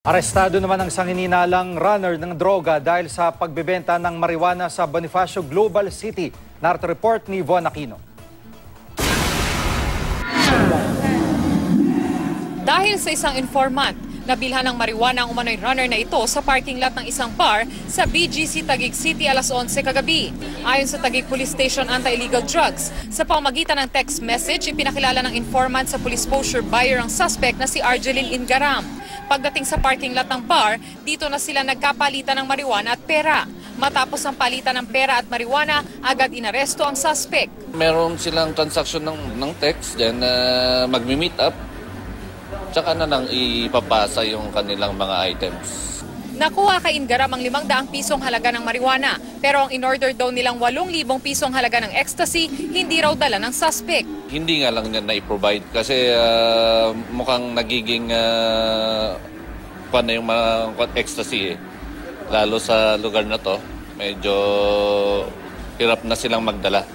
Arestado naman ang sangininalang runner ng droga dahil sa pagbebenta ng marijuana sa Bonifacio Global City. Narito report ni Von Aquino. Dahil sa isang informant, nabilhan ng marijuana ang umano'y runner na ito sa parking lot ng isang bar sa BGC Taguig City alas 11 kagabi. Ayon sa Taguig Police Station Anti-Illegal Drugs, sa pamamagitan ng text message, ipinakilala ng informant sa police exposure buyer ang suspect na si Argeline Ingaram. Pagdating sa parking lot ng bar, dito na sila nagkapalitan ng marijuana at pera. Matapos ang palitan ng pera at marijuana, agad inaresto ang suspect. Meron silang transaction ng text, then magmi-meet up, tsaka na lang ipapasa yung kanilang mga items. Nakuha kay Ingaram ang 500 pisong halaga ng marijuana, pero ang in-order daw nilang 8,000 pisong halaga ng ecstasy, hindi raw dala ng suspect. Hindi nga lang niya na-provide kasi mukhang nagiging na yung mga ecstasy eh. Lalo sa lugar na to, medyo hirap na silang magdala.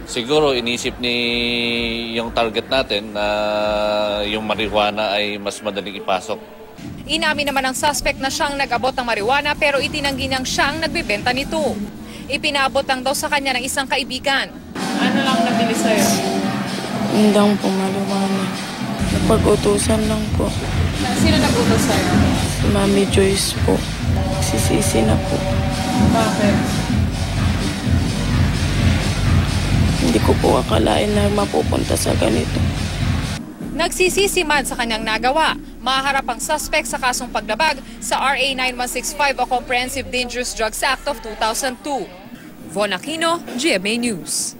Siguro inisip ni yung target natin na yung marijuana ay mas madaling ipasok. Inamin naman ng suspect na siyang nag-abot ng marijuana pero itinanggi niyang siyang nagbebenta nito. Ipinaabot lang daw sa kanya ng isang kaibigan. Ano lang nabili sa'yo? Hindi po marijuana. Napag-utusan lang po. Sino nag-utos sa'yo? Si Mami Joyce po. Sisisi na po. Bakit? Hindi ko po akalain na mapupunta sa ganito. Nagsisisi man sa kanyang nagawa. Maharap ang suspect sa kasong paglabag sa RA 9165 o Comprehensive Dangerous Drugs Act of 2002. Von Aquino, GMA News.